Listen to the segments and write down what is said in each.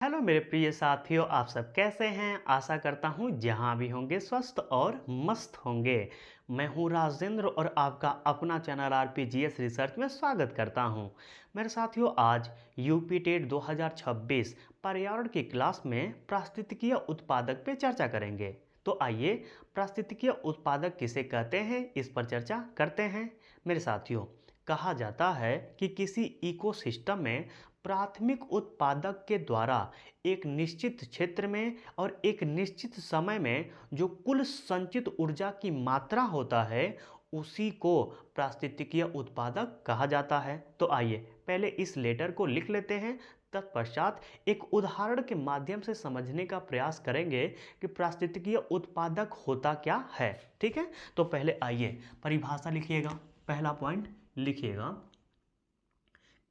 Hello मेरे प्रिय साथियों, आप सब कैसे हैं। आशा करता हूँ जहाँ भी होंगे स्वस्थ और मस्त होंगे। मैं हूँ राजेंद्र और आपका अपना चैनल आरपीजीएस रिसर्च में स्वागत करता हूँ। मेरे साथियों, आज यूपी टेट 2026 पर्यावरण की क्लास में पारिस्थितिकीय उत्पादक पे चर्चा करेंगे। तो आइए, पारिस्थितिकीय उत्पादक किसे कहते हैं इस पर चर्चा करते हैं। मेरे साथियों, कहा जाता है कि किसी इकोसिस्टम में प्राथमिक उत्पादक के द्वारा एक निश्चित क्षेत्र में और एक निश्चित समय में जो कुल संचित ऊर्जा की मात्रा होता है उसी को पारिस्थितिकीय उत्पादक कहा जाता है। तो आइए पहले इस लेटर को लिख लेते हैं, तत्पश्चात एक उदाहरण के माध्यम से समझने का प्रयास करेंगे कि पारिस्थितिकीय उत्पादक होता क्या है। ठीक है, तो पहले आइए परिभाषा लिखिएगा। पहला पॉइंट लिखिएगा,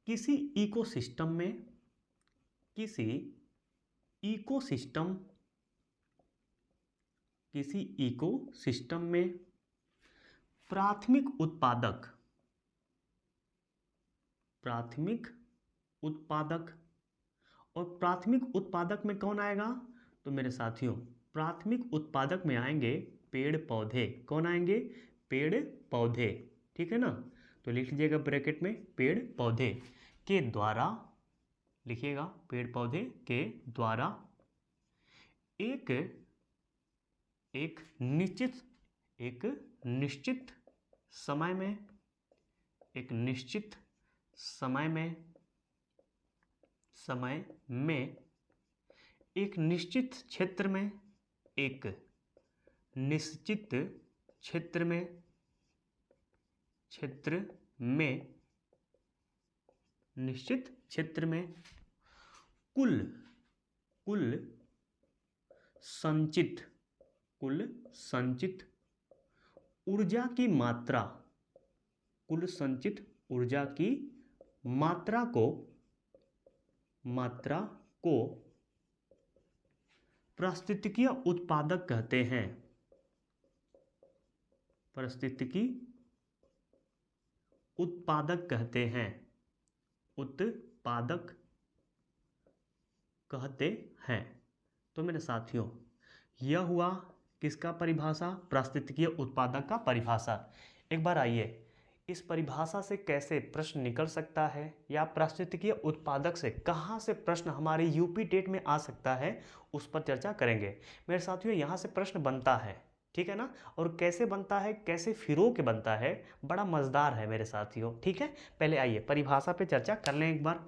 किसी इकोसिस्टम में किसी इकोसिस्टम में प्राथमिक उत्पादक और प्राथमिक उत्पादक में कौन आएगा? तो मेरे साथियों, प्राथमिक उत्पादक में आएंगे पेड़ पौधे। कौन आएंगे? पेड़ पौधे। ठीक है ना, तो लिख लीजिएगा ब्रैकेट में पेड़ पौधे के द्वारा, लिखिएगा पेड़ पौधे के द्वारा एक निश्चित समय में एक निश्चित क्षेत्र में कुल संचित ऊर्जा की मात्रा को पारिस्थितिकीय उत्पादक कहते हैं। उत्पादक कहते हैं। तो मेरे साथियों, यह हुआ किसका परिभाषा? पारिस्थितिकीय उत्पादक का परिभाषा। एक बार आइए, इस परिभाषा से कैसे प्रश्न निकल सकता है या पारिस्थितिकीय उत्पादक से कहाँ से प्रश्न हमारे यूपी टेट में आ सकता है उस पर चर्चा करेंगे। मेरे साथियों, यहाँ से प्रश्न बनता है, ठीक है ना, और कैसे बनता है, कैसे फिरो के बनता है, बड़ा मज़ेदार है मेरे साथियों। ठीक है, पहले आइए परिभाषा पे चर्चा कर लें एक बार।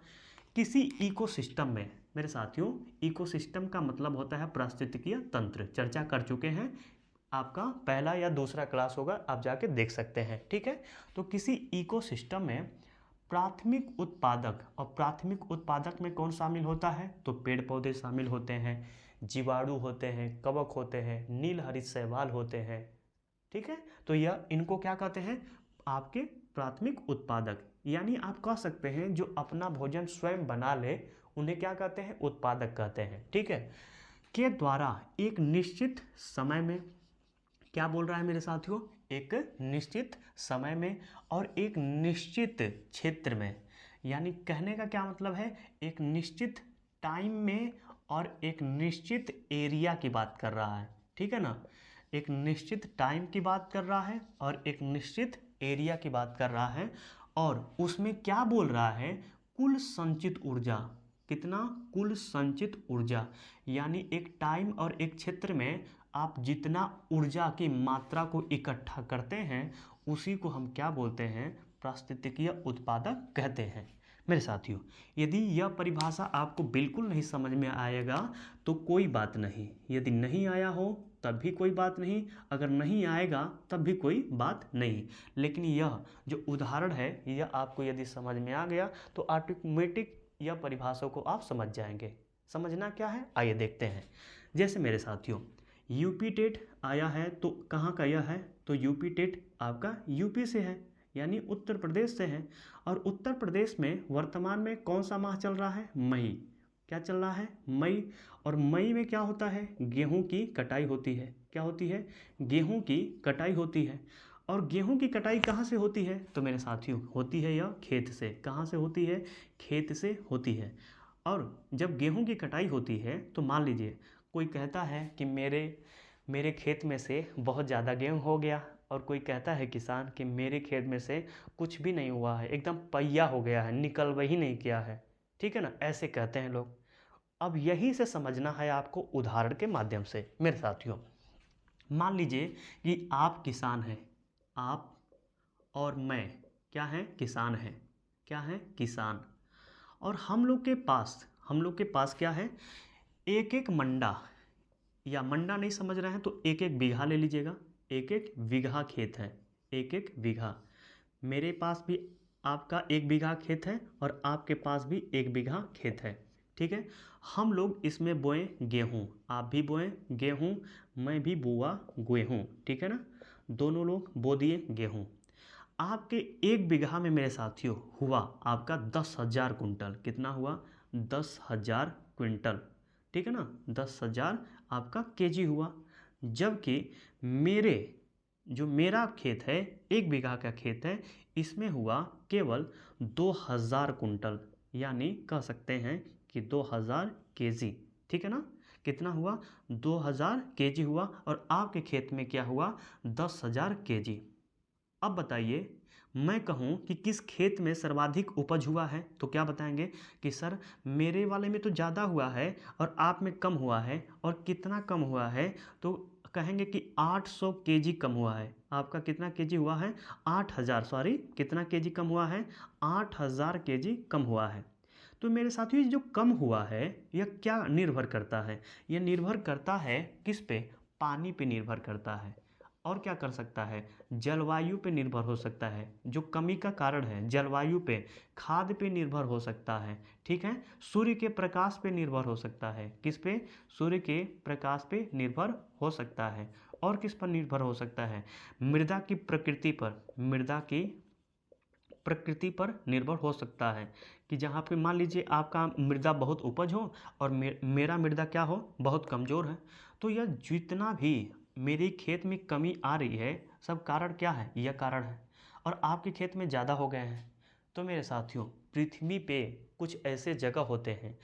किसी इकोसिस्टम में, मेरे साथियों, इकोसिस्टम का मतलब होता है पारिस्थितिकीय तंत्र। चर्चा कर चुके हैं, आपका पहला या दूसरा क्लास होगा, आप जाके देख सकते हैं। ठीक है, तो किसी इकोसिस्टम में प्राथमिक उत्पादक, और प्राथमिक उत्पादक में कौन शामिल होता है? तो पेड़ पौधे शामिल होते हैं, जीवाणु होते हैं, कवक होते हैं, नीलहरित शैवाल होते हैं। ठीक है, तो यह इनको क्या कहते हैं? आपके प्राथमिक उत्पादक, यानी आप कह सकते हैं जो अपना भोजन स्वयं बना ले उन्हें क्या कहते हैं? उत्पादक कहते हैं। ठीक है, के द्वारा एक निश्चित समय में, क्या बोल रहा है मेरे साथियों? एक निश्चित समय में और एक निश्चित क्षेत्र में, यानी कहने का क्या मतलब है? एक निश्चित टाइम में और एक निश्चित एरिया की बात कर रहा है। ठीक है ना, एक निश्चित टाइम की बात कर रहा है और एक निश्चित एरिया की बात कर रहा है। और उसमें क्या बोल रहा है? कुल संचित ऊर्जा। कितना? कुल संचित ऊर्जा, यानी एक टाइम और एक क्षेत्र में आप जितना ऊर्जा की मात्रा को इकट्ठा करते हैं उसी को हम क्या बोलते हैं? पारिस्थितिकीय उत्पादक कहते हैं। मेरे साथियों, यदि यह परिभाषा आपको बिल्कुल नहीं समझ में आएगा तो कोई बात नहीं, यदि नहीं आया हो तब भी कोई बात नहीं, अगर नहीं आएगा तब भी कोई बात नहीं, लेकिन यह जो उदाहरण है यह आपको यदि समझ में आ गया तो ऑटोमेटिक यह परिभाषा को आप समझ जाएंगे। समझना क्या है, आइए देखते हैं। जैसे मेरे साथियों, यूपी टेट आया है तो कहाँ का यह है? तो यूपी टेट आपका यूपी से है, यानी उत्तर प्रदेश से है। और उत्तर प्रदेश में वर्तमान में कौन सा माह चल रहा है? मई। क्या चल रहा है? मई। और मई में क्या होता है? गेहूं की कटाई होती है। क्या होती है? गेहूं की कटाई होती है। और गेहूं की कटाई कहाँ से होती है? तो मेरे साथियों, होती है यह खेत से। कहाँ से होती है? खेत से होती है। और जब गेहूं की कटाई होती है तो मान लीजिए कोई कहता है कि मेरे खेत में से बहुत ज़्यादा गेहूं हो गया, और कोई कहता है किसान कि मेरे खेत में से कुछ भी नहीं हुआ है, एकदम पहिया हो गया है, निकल वही नहीं किया है। ठीक है ना, ऐसे कहते हैं लोग। अब यही से समझना है आपको उदाहरण के माध्यम से मेरे साथियों। मान लीजिए कि आप किसान हैं, आप और मैं क्या हैं, किसान हैं। क्या हैं, किसान। और हम लोग के पास क्या है, एक एक मंडा, या मंडा नहीं समझ रहे हैं तो एक एक बीघा ले लीजिएगा। एक एक बीघा खेत है, एक एक बीघा। मेरे पास भी आपका एक बीघा खेत है और आपके पास भी एक बीघा खेत है। ठीक है, हम लोग इसमें बोएं गेहूँ, आप भी बोएं गेहूँ, मैं भी बोआ गेहूँ। ठीक है ना, दोनों लोग बो दिए गेहूँ। आपके एक बीघा में मेरे साथियों हुआ आपका 10,000 कुंटल। कितना हुआ, 10,000 क्विंटल। ठीक है ना, 10,000 आपका केजी हुआ। जबकि मेरे जो मेरा खेत है, एक बीघा का खेत है, इसमें हुआ केवल 2,000 कुंटल, यानी कह सकते हैं कि 2,000 केजी। ठीक है ना, कितना हुआ, 2,000 केजी हुआ, और आपके खेत में क्या हुआ, 10,000 केजी। अब बताइए, मैं कहूँ कि किस खेत में सर्वाधिक उपज हुआ है, तो क्या बताएंगे कि सर मेरे वाले में तो ज़्यादा हुआ है और आप में कम हुआ है। और कितना कम हुआ है, तो कहेंगे कि 800 केजी कम हुआ है। आपका कितना केजी हुआ है, 8,000, सॉरी कितना केजी कम हुआ है, 8,000 केजी कम हुआ है। तो मेरे साथियों, ये जो कम हुआ है यह क्या निर्भर करता है, यह निर्भर करता है किस पे, पानी पे निर्भर करता है। और क्या कर सकता है, जलवायु पे निर्भर हो सकता है, जो कमी का कारण है जलवायु पे, खाद पे निर्भर हो सकता है। ठीक है, सूर्य के प्रकाश पे निर्भर हो सकता है, किस पे, सूर्य के प्रकाश पे निर्भर हो सकता है। और किस पर निर्भर हो सकता है, मृदा की प्रकृति पर, मृदा की प्रकृति पर निर्भर हो सकता है। कि जहाँ पे मान लीजिए आपका मृदा बहुत उपज हो और मेरा मृदा क्या हो, बहुत कमज़ोर है, तो यह जितना भी मेरे खेत में कमी आ रही है, सब कारण क्या है, यह कारण है। और आपके खेत में ज़्यादा हो गए हैं। तो मेरे साथियों, पृथ्वी पे कुछ ऐसे जगह होते हैं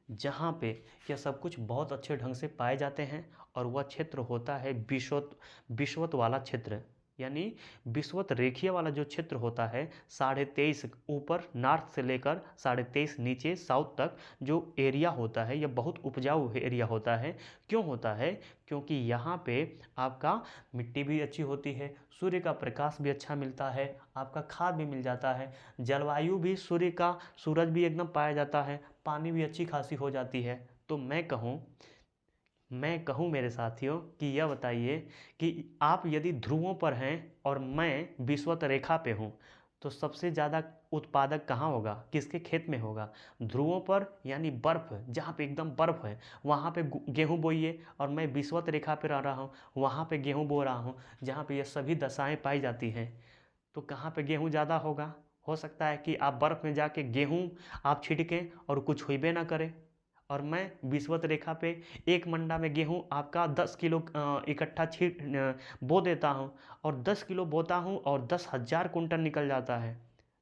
जहाँ पे यह सब कुछ बहुत अच्छे ढंग से पाए जाते हैं, और वह क्षेत्र होता है विषुवत वाला क्षेत्र। यानी विषुवत रेखीय वाला जो क्षेत्र होता है, 23.5 ऊपर नॉर्थ से लेकर 23.5 नीचे साउथ तक जो एरिया होता है, यह बहुत उपजाऊ एरिया होता है। क्यों होता है, क्योंकि यहाँ पे आपका मिट्टी भी अच्छी होती है, सूर्य का प्रकाश भी अच्छा मिलता है, आपका खाद भी मिल जाता है, जलवायु भी सूरज भी एकदम पाया जाता है, पानी भी अच्छी खासी हो जाती है। तो मैं कहूँ मेरे साथियों कि यह बताइए कि आप यदि ध्रुवों पर हैं और मैं विषुवत रेखा पे हूँ, तो सबसे ज़्यादा उत्पादक कहाँ होगा, किसके खेत में होगा, ध्रुवों पर, यानी बर्फ़, जहाँ पे एकदम बर्फ़ है वहाँ पे गेहूँ बोइए। और मैं विषुवत रेखा पे रह रहा हूँ, वहाँ पे गेहूँ बो रहा हूँ, जहाँ पे ये सभी दशाएँ पाई जाती हैं। तो कहाँ पे गेहूँ ज़्यादा होगा, हो सकता है कि आप बर्फ़ में जाके गेहूँ आप छिड़कें और कुछ होइबे ना करे। और मैं विषुवत रेखा पे एक मंडा में गेहूँ आपका 10 किलो इकट्ठा बो देता हूँ, और 10 किलो बोता हूँ और 10,000 कुंटल निकल जाता है।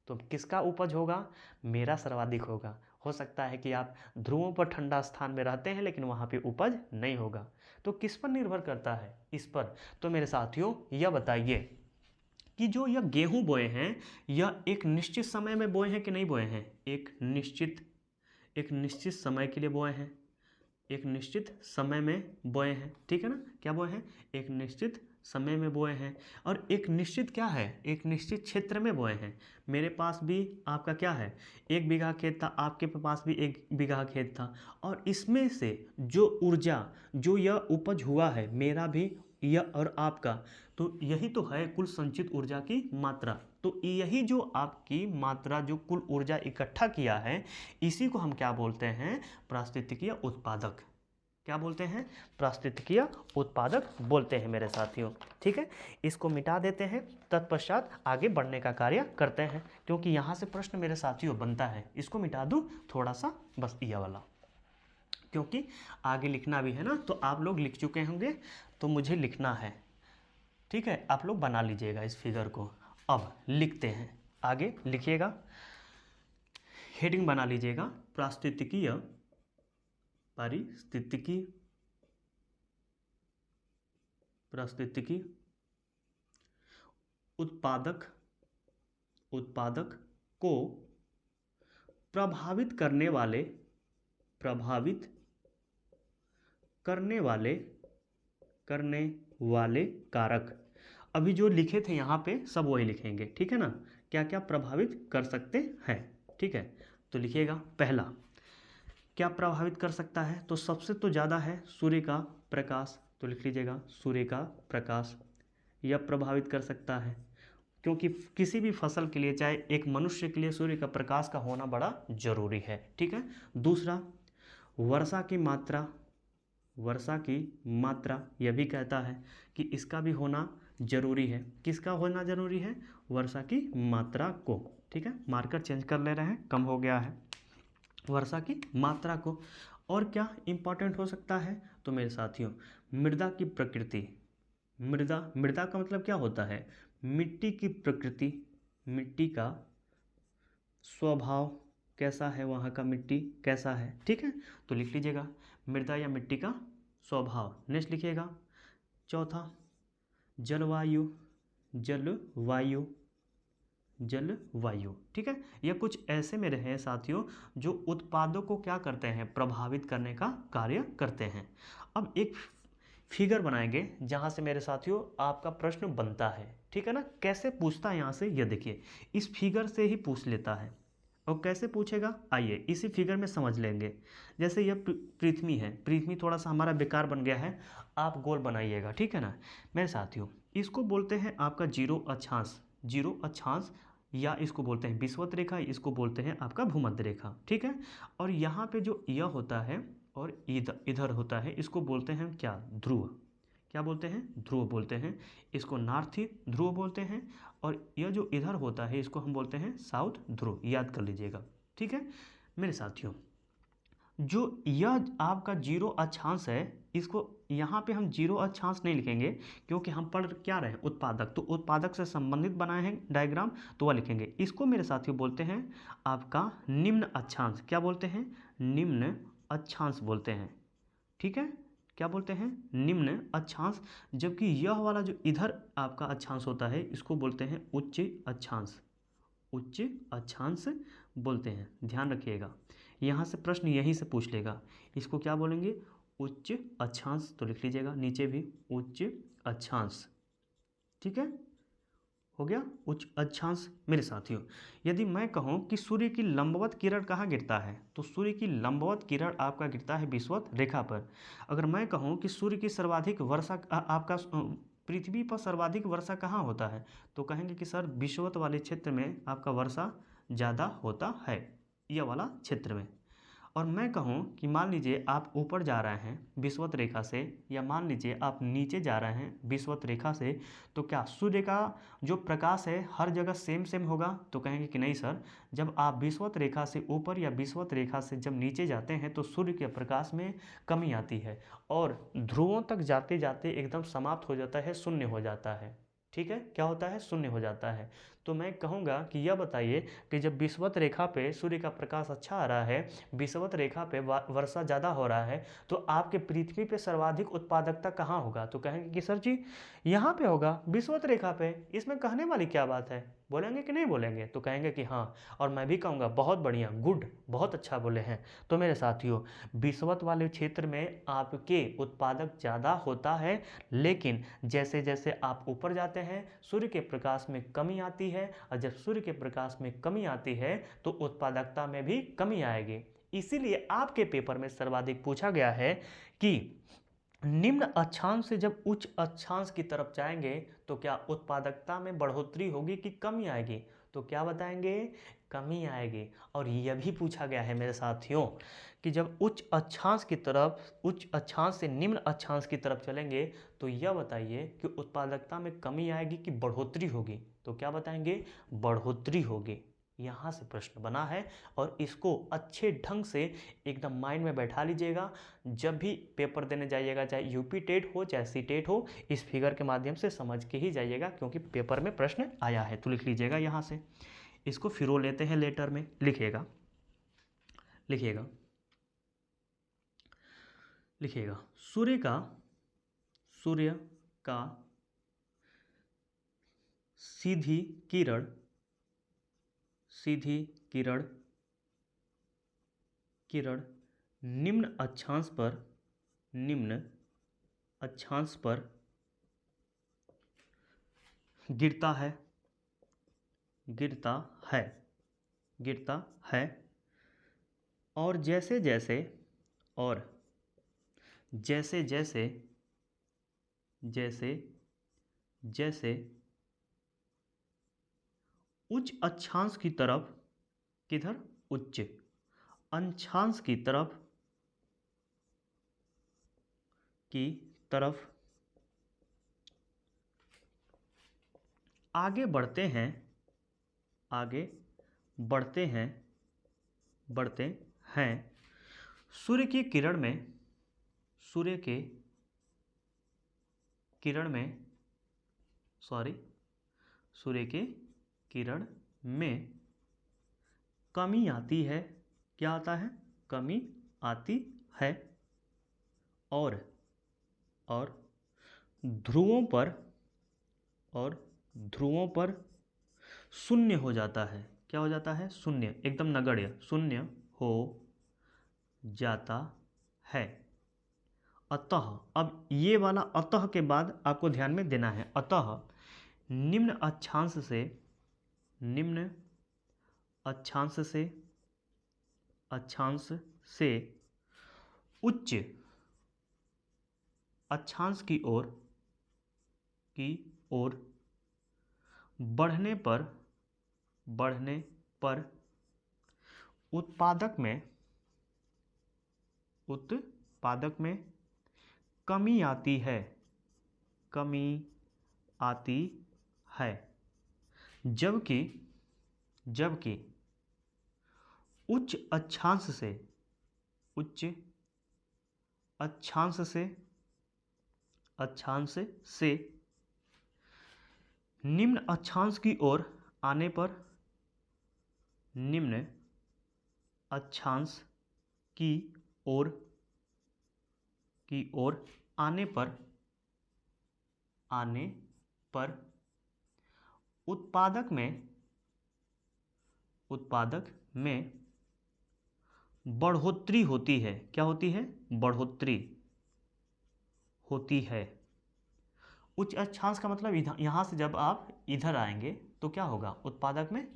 तो किसका उपज होगा, मेरा सर्वाधिक होगा। हो सकता है कि आप ध्रुवों पर ठंडा स्थान में रहते हैं लेकिन वहाँ पे उपज नहीं होगा। तो किस पर निर्भर करता है, इस पर। तो मेरे साथियों, यह बताइए कि जो यह गेहूं बोए हैं, यह एक निश्चित समय में बोए हैं कि नहीं बोए हैं, एक निश्चित समय के लिए बोए हैं, एक निश्चित समय में बोए हैं। ठीक है ना, क्या बोए हैं, एक निश्चित समय में बोए हैं। और एक निश्चित क्या है, एक निश्चित क्षेत्र में बोए हैं। मेरे पास भी आपका क्या है, एक बीघा खेत था, आपके पास भी एक बीघा खेत था, और इसमें से जो ऊर्जा, जो यह उपज हुआ है, मेरा भी यह और आपका, तो यही तो है कुल संचित ऊर्जा की मात्रा। तो यही जो आपकी मात्रा, जो कुल ऊर्जा इकट्ठा किया है, इसी को हम क्या बोलते हैं, पारिस्थितिकीय उत्पादक। क्या बोलते हैं, पारिस्थितिकीय उत्पादक बोलते हैं मेरे साथियों। ठीक है, इसको मिटा देते हैं, तत्पश्चात आगे बढ़ने का कार्य करते हैं, क्योंकि यहाँ से प्रश्न मेरे साथियों बनता है। इसको मिटा दूँ थोड़ा सा, बस ये वाला, क्योंकि आगे लिखना भी है ना। तो आप लोग लिख चुके होंगे, तो मुझे लिखना है। ठीक है, आप लोग बना लीजिएगा इस फिगर को। अब लिखते हैं, आगे लिखिएगा, हेडिंग बना लीजिएगा, पारिस्थितिकीय उत्पादक को प्रभावित करने वाले कारक। अभी जो लिखे थे यहाँ पे सब वही लिखेंगे, ठीक है ना। क्या क्या प्रभावित कर सकते हैं, ठीक है। तो लिखिएगा पहला क्या प्रभावित कर सकता है, तो सबसे तो ज़्यादा है सूर्य का प्रकाश, तो लिख लीजिएगा सूर्य का प्रकाश यह प्रभावित कर सकता है, क्योंकि किसी भी फसल के लिए चाहे एक मनुष्य के लिए सूर्य का प्रकाश का होना बड़ा जरूरी है, ठीक है। दूसरा वर्षा की मात्रा यह भी कहता है कि इसका भी होना जरूरी है। किसका होना जरूरी है, वर्षा की मात्रा को, ठीक है। मार्कर चेंज कर ले रहे हैं, कम हो गया है, वर्षा की मात्रा को। और क्या इंपॉर्टेंट हो सकता है, तो मेरे साथियों मृदा की प्रकृति। मृदा का मतलब क्या होता है, मिट्टी की प्रकृति, मिट्टी का स्वभाव कैसा है, वहाँ का मिट्टी कैसा है, ठीक है। तो लिख लीजिएगा मृदा या मिट्टी का स्वभाव। नेक्स्ट लिखिएगा चौथा जलवायु, ठीक है। यह कुछ ऐसे में रहे साथियों जो उत्पादों को क्या करते हैं, प्रभावित करने का कार्य करते हैं। अब एक फिगर बनाएंगे जहां से मेरे साथियों आपका प्रश्न बनता है, ठीक है ना। कैसे पूछता है यहाँ से, यह देखिए इस फिगर से ही पूछ लेता है। और कैसे पूछेगा, आइए इसी फिगर में समझ लेंगे। जैसे यह पृथ्वी है, पृथ्वी थोड़ा सा हमारा बेकार बन गया है, आप गोल बनाइएगा, ठीक है ना मेरे साथियों। इसको बोलते हैं आपका जीरो अक्षांश, या इसको बोलते हैं विषुवत रेखा, इसको बोलते हैं आपका भूमध्य रेखा, ठीक है। और यहाँ पे जो यह होता है और इधर होता है, इसको बोलते हैं क्या, ध्रुव। क्या बोलते हैं, ध्रुव बोलते हैं। इसको नॉर्थ ध्रुव बोलते हैं। और यह जो इधर होता है इसको हम बोलते हैं साउथ ध्रुव, याद कर लीजिएगा, ठीक है मेरे साथियों। जो यह आपका जीरो अक्षांश है, इसको यहाँ पे हम जीरो अक्षांश नहीं लिखेंगे, क्योंकि हम पढ़ क्या रहे हैं, उत्पादक। तो उत्पादक से संबंधित बनाए हैं डायग्राम, तो वह लिखेंगे। इसको मेरे साथियों बोलते हैं आपका निम्न अक्षांश। क्या बोलते हैं, निम्न अक्षांश बोलते हैं, ठीक है। क्या बोलते हैं, निम्न अक्षांश। जबकि यह वाला जो इधर आपका अक्षांश होता है इसको बोलते हैं उच्च अक्षांश बोलते हैं। ध्यान रखिएगा, यहाँ से प्रश्न यहीं से पूछ लेगा। इसको क्या बोलेंगे, उच्च अक्षांश। तो लिख लीजिएगा नीचे भी उच्च अक्षांश, ठीक है, हो गया उच्च अक्षांश। मेरे साथियों यदि मैं कहूँ कि सूर्य की लंबवत किरण कहाँ गिरता है, तो सूर्य की लंबवत किरण आपका गिरता है विषुवत रेखा पर। अगर मैं कहूँ कि सूर्य की सर्वाधिक वर्षा आपका पृथ्वी पर सर्वाधिक वर्षा कहाँ होता है, तो कहेंगे कि सर विषुवत वाले क्षेत्र में आपका वर्षा ज़्यादा होता है, यह वाला क्षेत्र में। और मैं कहूँ कि मान लीजिए आप ऊपर जा रहे हैं विषुवत रेखा से, या मान लीजिए आप नीचे जा रहे हैं विषुवत रेखा से, तो क्या सूर्य का जो प्रकाश है हर जगह सेम होगा, तो कहेंगे कि नहीं सर, जब आप विषुवत रेखा से ऊपर या विषुवत रेखा से जब नीचे जाते हैं तो सूर्य के प्रकाश में कमी आती है, और ध्रुवों तक जाते जाते एकदम समाप्त हो जाता है, शून्य हो जाता है, ठीक है। क्या होता है, शून्य हो जाता है। तो मैं कहूँगा कि यह बताइए कि जब विषुवत रेखा पे सूर्य का प्रकाश अच्छा आ रहा है, विषुवत रेखा पे वर्षा ज़्यादा हो रहा है, तो आपके पृथ्वी पे सर्वाधिक उत्पादकता कहाँ होगा, तो कहेंगे कि सर जी यहाँ पे होगा विषुवत रेखा पे, इसमें कहने वाली क्या बात है, बोलेंगे कि नहीं बोलेंगे, तो कहेंगे कि हाँ। और मैं भी कहूँगा बहुत बढ़िया, गुड, बहुत अच्छा बोले हैं। तो मेरे साथियों विषुवत वाले क्षेत्र में आपके उत्पादक ज़्यादा होता है, लेकिन जैसे जैसे आप ऊपर जाते हैं सूर्य के प्रकाश में कमी आती है, और जब सूर्य के प्रकाश में कमी आती है तो उत्पादकता में भी कमी आएगी। इसीलिए आपके पेपर में सर्वाधिक पूछा गया है कि निम्न अक्षांश से जब उच्च अक्षांश की तरफ जाएंगे तो क्या उत्पादकता में बढ़ोतरी होगी कि कमी आएगी, तो क्या बताएंगे, कमी आएगी। और यह भी पूछा गया है मेरे साथियों कि जब उच्च अक्षांश से निम्न अक्षांश की तरफ चलेंगे तो यह बताइए कि उत्पादकता में कमी आएगी कि बढ़ोतरी होगी, तो क्या बताएंगे, बढ़ोतरी होगी। यहाँ से प्रश्न बना है, और इसको अच्छे ढंग से एकदम माइंड में बैठा लीजिएगा। जब भी पेपर देने जाइएगा, चाहे यूपी टेट हो चाहे सी टेट हो, इस फिगर के माध्यम से समझ के ही जाइएगा, क्योंकि पेपर में प्रश्न आया है। तो लिख लीजिएगा यहाँ से, इसको फिरो लेते हैं लेटर में, लिखिएगा लिखिएगा लिखिएगा सूर्य का सीधी किरण किरण निम्न अक्षांश पर गिरता है और जैसे जैसे उच्च अक्षांश की तरफ, किधर, उच्च अक्षांश की तरफ आगे बढ़ते हैं सूर्य की किरण में कमी आती है। क्या आता है? कमी आती है और ध्रुवों पर शून्य हो जाता है। क्या हो जाता है? शून्य, एकदम नगण्य शून्य हो जाता है। अतः, अब ये वाला अतः के बाद आपको ध्यान में देना है। अतः निम्न अक्षांश से उच्च अक्षांश की ओर बढ़ने पर उत्पादक में कमी आती है जबकि उच्च अक्षांश से निम्न अक्षांश की ओर आने पर उत्पादक में बढ़ोतरी होती है। क्या होती है? बढ़ोतरी होती है। उच्च अक्षांश का मतलब यहाँ से जब आप इधर आएंगे तो क्या होगा? उत्पादक में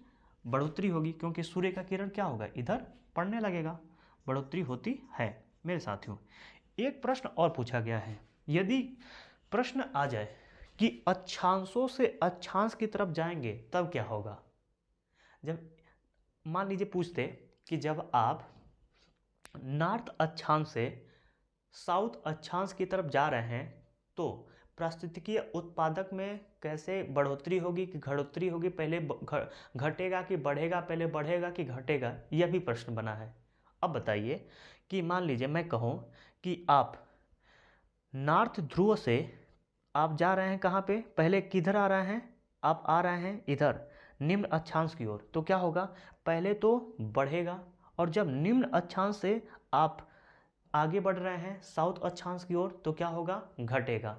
बढ़ोतरी होगी, क्योंकि सूर्य का किरण क्या होगा? इधर पड़ने लगेगा, बढ़ोतरी होती है। मेरे साथियों, एक प्रश्न और पूछा गया है। यदि प्रश्न आ जाए कि अक्षांशों से अक्षांश की तरफ जाएंगे तब क्या होगा? जब मान लीजिए पूछते कि जब आप नॉर्थ अक्षांश से साउथ अक्षांश की तरफ जा रहे हैं तो पारिस्थितिकीय उत्पादक में कैसे बढ़ोतरी होगी कि घटोतरी होगी? पहले घटेगा कि बढ़ेगा? पहले बढ़ेगा कि घटेगा? यह भी प्रश्न बना है। अब बताइए कि मान लीजिए मैं कहूँ कि आप नॉर्थ ध्रुव से आप जा रहे हैं कहाँ पे? पहले किधर आ रहे हैं? आप आ रहे हैं इधर निम्न अक्षांश की ओर, तो क्या होगा? पहले तो बढ़ेगा, और जब निम्न अक्षांश से आप आगे बढ़ रहे हैं साउथ अक्षांश की ओर तो क्या होगा? घटेगा।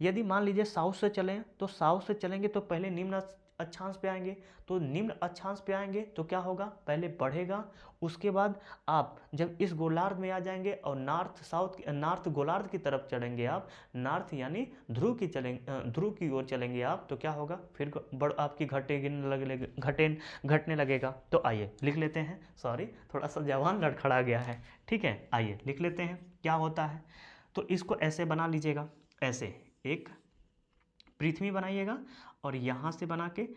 यदि मान लीजिए साउथ से चलें तो साउथ से चलेंगे तो पहले निम्न अक्षांश पे आएंगे, तो निम्न अक्षांश पे आएंगे तो क्या होगा? पहले बढ़ेगा, उसके बाद आप जब इस गोलार्ध में आ जाएंगे और नॉर्थ गोलार्ध की तरफ चलेंगे, आप नॉर्थ यानी ध्रुव की ओर चलेंगे आप, तो क्या होगा? फिर आपकी घटने लगेगा। तो आइए लिख लेते हैं। सॉरी, थोड़ा सा जवान लड़खड़ा गया है। ठीक है, आइए लिख लेते हैं क्या होता है। तो इसको ऐसे बना लीजिएगा, ऐसे एक पृथ्वी बनाइएगा और यहाँ से बना के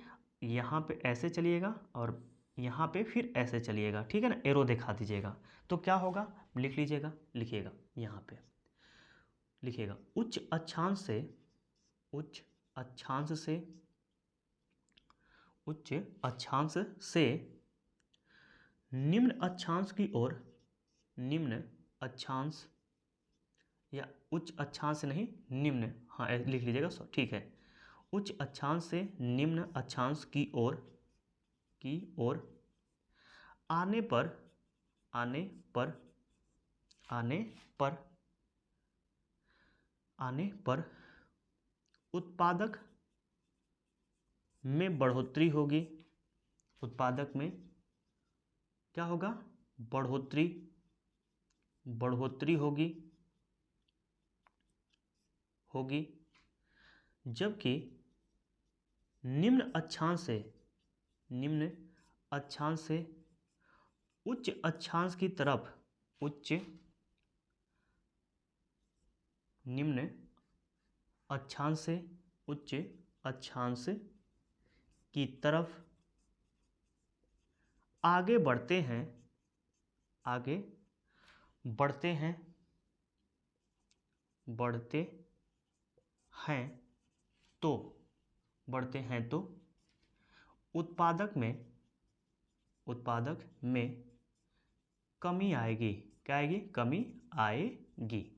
यहाँ पे ऐसे चलिएगा और यहाँ पे फिर ऐसे चलिएगा। ठीक है ना, एरो दिखा दीजिएगा। तो क्या होगा? लिख लीजिएगा, लिखिएगा यहाँ पे लिखिएगा उच्च अक्षांश से निम्न अक्षांश की ओर, निम्न अक्षांश या उच्च अक्षांश नहीं, निम्न, हाँ लिख लीजिएगा, ठीक है। उच्च अक्षांश से निम्न अक्षांश की ओर आने आने पर आने पर आने पर उत्पादक में बढ़ोतरी होगी। उत्पादक में क्या होगा? बढ़ोतरी होगी। जबकि निम्न अक्षांश से उच्च अक्षांश की तरफ निम्न अक्षांश से उच्च अक्षांश की तरफ आगे बढ़ते हैं तो उत्पादक में कमी आएगी। क्या आएगी? कमी आएगी।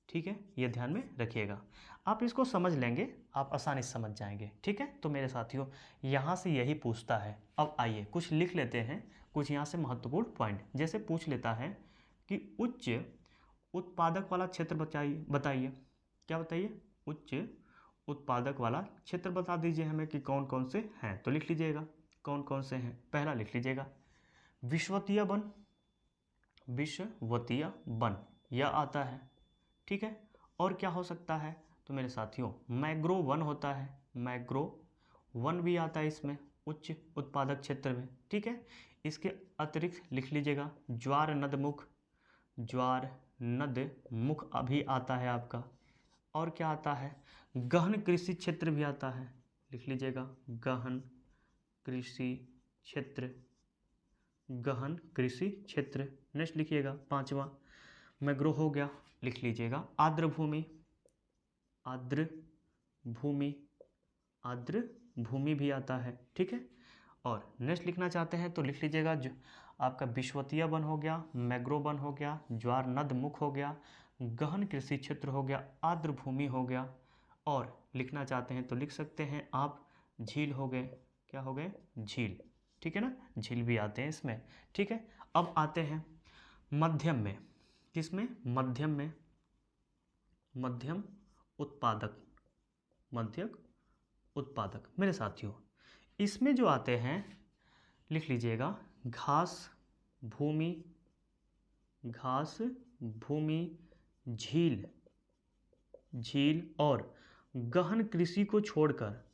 ठीक है, ये ध्यान में रखिएगा। आप इसको समझ लेंगे, आप आसानी से समझ जाएंगे। ठीक है, तो मेरे साथियों यहाँ से यही पूछता है। अब आइए कुछ लिख लेते हैं, कुछ यहाँ से महत्वपूर्ण पॉइंट। जैसे पूछ लेता है कि उच्च उत्पादक वाला क्षेत्र बताइए। क्या बताइए? उच्च उत्पादक वाला क्षेत्र बता दीजिए हमें कि कौन कौन से हैं। तो लिख लीजिएगा कौन कौन से हैं। पहला लिख लीजिएगा विषुवतीय वन, यह आता है। ठीक है, और क्या हो सकता है? तो मेरे साथियों मैग्रो वन होता है, मैग्रो वन भी आता है इसमें उच्च उत्पादक क्षेत्र में। ठीक है, इसके अतिरिक्त लिख लीजिएगा ज्वार नद मुख अभी आता है आपका। और क्या आता है? गहन कृषि क्षेत्र भी आता है। लिख लीजिएगा गहन कृषि क्षेत्र। नेक्स्ट लिखिएगा पांचवा मैग्रो हो गया। लिख लीजिएगा आर्द्र भूमि भी आता है। ठीक है, और नेक्स्ट लिखना चाहते हैं तो लिख लीजिएगा जो आपका विषुवतीय वन हो गया, मैग्रो वन हो गया, ज्वार नद मुख हो गया, गहन कृषि क्षेत्र हो गया, आर्द्र भूमि हो गया, और लिखना चाहते हैं तो लिख सकते हैं आप झील हो गए। क्या हो गए? झील। ठीक है ना, झील भी आते हैं इसमें। ठीक है, अब आते हैं मध्यम में। किसमें? मध्यम में। मध्यम उत्पादक मेरे साथियों इसमें जो आते हैं लिख लीजिएगा घास भूमि, झील और गहन कृषि को छोड़कर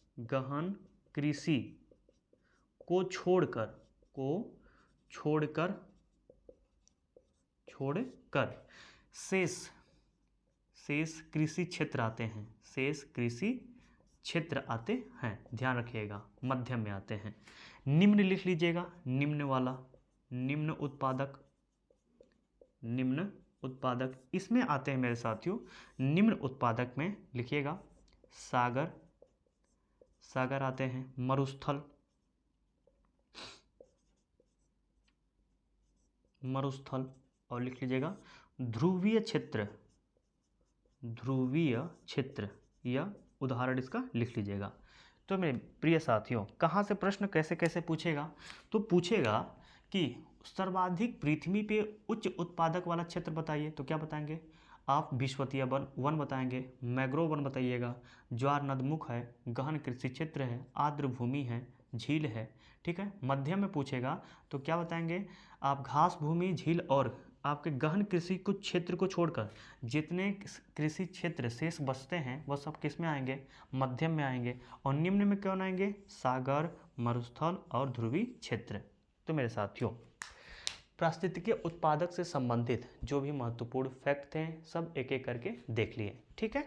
शेष कृषि क्षेत्र आते हैं। ध्यान रखिएगा, मध्यम में आते हैं। निम्न लिख लीजिएगा, निम्न उत्पादक इसमें आते हैं मेरे साथियों। निम्न उत्पादक में लिखिएगा सागर आते हैं, मरुस्थल और लिख लीजिएगा ध्रुवीय क्षेत्र या उदाहरण इसका लिख लीजिएगा। तो मेरे प्रिय साथियों कहाँ से प्रश्न कैसे कैसे पूछेगा? तो पूछेगा कि सर्वाधिक पृथ्वी पे उच्च उत्पादक वाला क्षेत्र बताइए। तो क्या बताएंगे आप? विषुवतीय वन बताएंगे, मैग्रो वन बताइएगा, ज्वार नदमुख है, गहन कृषि क्षेत्र है, आर्द्र भूमि है, झील है। ठीक है, मध्यम में पूछेगा तो क्या बताएंगे आप? घास भूमि, झील और आपके गहन कृषि कुछ क्षेत्र को छोड़कर जितने कृषि क्षेत्र शेष बचते हैं वह सब किस में आएंगे? मध्यम में आएंगे। और निम्न में कौन आएंगे? सागर, मरुस्थल और ध्रुवीय क्षेत्र। तो मेरे साथियों पारिस्थितिकीय उत्पादक से संबंधित जो भी महत्वपूर्ण फैक्ट थे सब एक एक करके देख लिए। ठीक है।